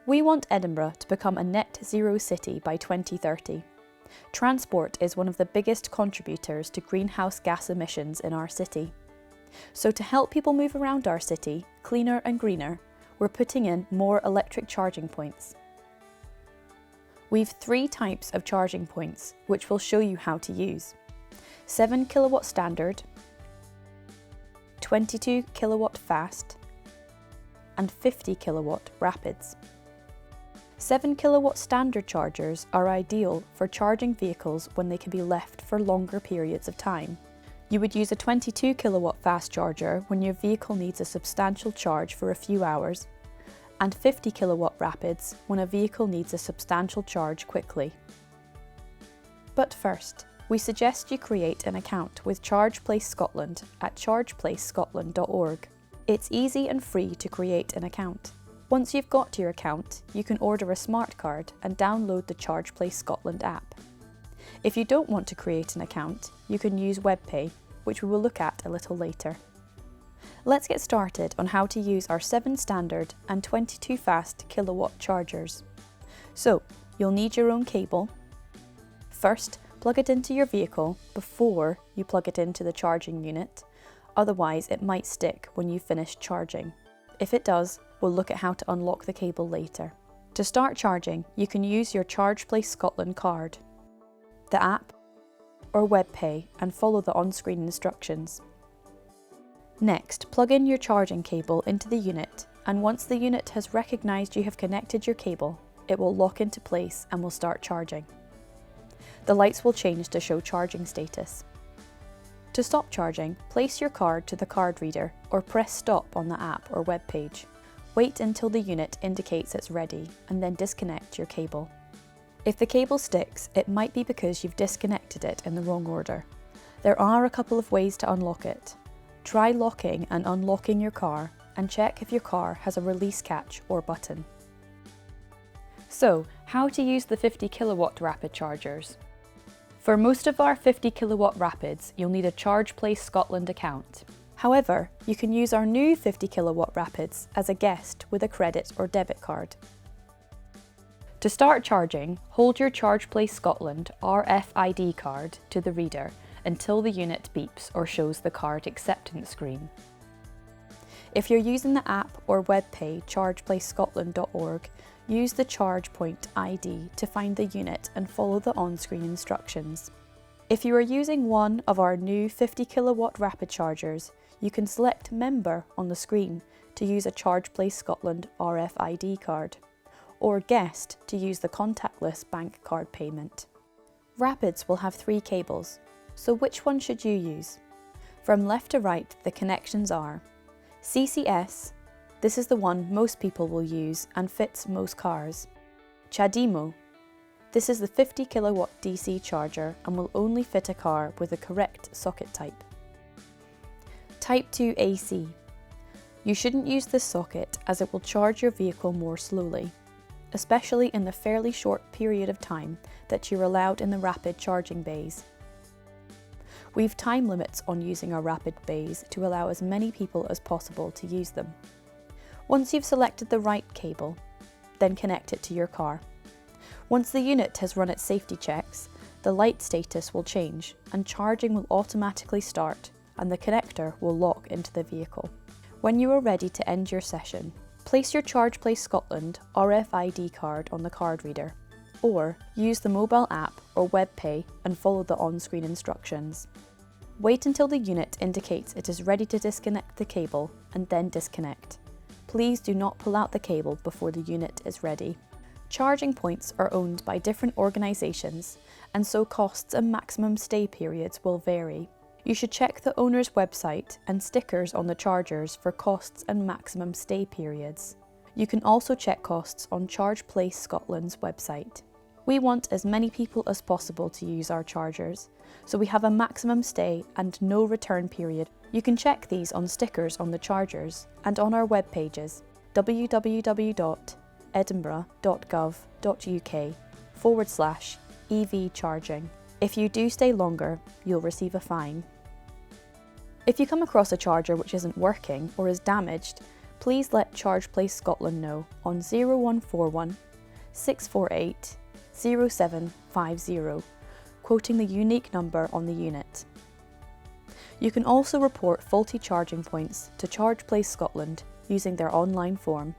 We want Edinburgh to become a net zero city by 2030. Transport is one of the biggest contributors to greenhouse gas emissions in our city. So to help people move around our city, cleaner and greener, we're putting in more electric charging points. We've 3 types of charging points, which we'll show you how to use. 7 kilowatt standard, 22 kilowatt fast, and 50 kilowatt rapids. 7 kilowatt standard chargers are ideal for charging vehicles when they can be left for longer periods of time. You would use a 22 kilowatt fast charger when your vehicle needs a substantial charge for a few hours, and 50 kilowatt rapids when a vehicle needs a substantial charge quickly. But first, we suggest you create an account with ChargePlace Scotland at chargeplacescotland.org. It's easy and free to create an account. Once you've got your account, you can order a smart card and download the ChargePlace Scotland app. If you don't want to create an account, you can use WebPay, which we will look at a little later. Let's get started on how to use our 7 standard and 22 fast kilowatt chargers. So, you'll need your own cable. First, plug it into your vehicle before you plug it into the charging unit, otherwise it might stick when you finish charging. If it does, we'll look at how to unlock the cable later. To start charging, you can use your ChargePlace Scotland card, the app, or WebPay and follow the on-screen instructions. Next, plug in your charging cable into the unit, and once the unit has recognised you have connected your cable, it will lock into place and will start charging. The lights will change to show charging status. To stop charging, place your card to the card reader or press stop on the app or web page. Wait until the unit indicates it's ready and then disconnect your cable. If the cable sticks, it might be because you've disconnected it in the wrong order. There are a couple of ways to unlock it. Try locking and unlocking your car and check if your car has a release catch or button. So, how to use the 50 kilowatt rapid chargers? For most of our 50 kilowatt rapids, you'll need a ChargePlace Scotland account. However, you can use our new 50 kilowatt rapids as a guest with a credit or debit card. To start charging, hold your ChargePlace Scotland RFID card to the reader until the unit beeps or shows the card acceptance screen. If you're using the app or webpay chargeplacescotland.org, use the ChargePoint ID to find the unit and follow the on-screen instructions. If you are using one of our new 50 kilowatt rapid chargers, you can select Member on the screen to use a ChargePlace Scotland RFID card, or Guest to use the contactless bank card payment. Rapids will have 3 cables, so which one should you use? From left to right, the connections are CCS, this is the one most people will use and fits most cars. CHAdeMO, this is the 50 kilowatt DC charger and will only fit a car with the correct socket type. Type 2 AC, you shouldn't use this socket as it will charge your vehicle more slowly, especially in the fairly short period of time that you're allowed in the rapid charging bays. We've time limits on using our rapid bays to allow as many people as possible to use them. Once you've selected the right cable, then connect it to your car. Once the unit has run its safety checks, the light status will change and charging will automatically start and the connector will lock into the vehicle. When you are ready to end your session, place your ChargePlace Scotland RFID card on the card reader, or use the mobile app or WebPay and follow the on-screen instructions. Wait until the unit indicates it is ready to disconnect the cable and then disconnect. Please do not pull out the cable before the unit is ready. Charging points are owned by different organisations, and so costs and maximum stay periods will vary. You should check the owner's website and stickers on the chargers for costs and maximum stay periods. You can also check costs on ChargePlace Scotland's website. We want as many people as possible to use our chargers, so we have a maximum stay and no return period. You can check these on stickers on the chargers and on our web pages www.edinburgh.gov.uk/EV charging. If you do stay longer, you'll receive a fine. If you come across a charger which isn't working or is damaged, please let ChargePlace Scotland know on 0141 648 0750, quoting the unique number on the unit. You can also report faulty charging points to ChargePlace Scotland using their online form.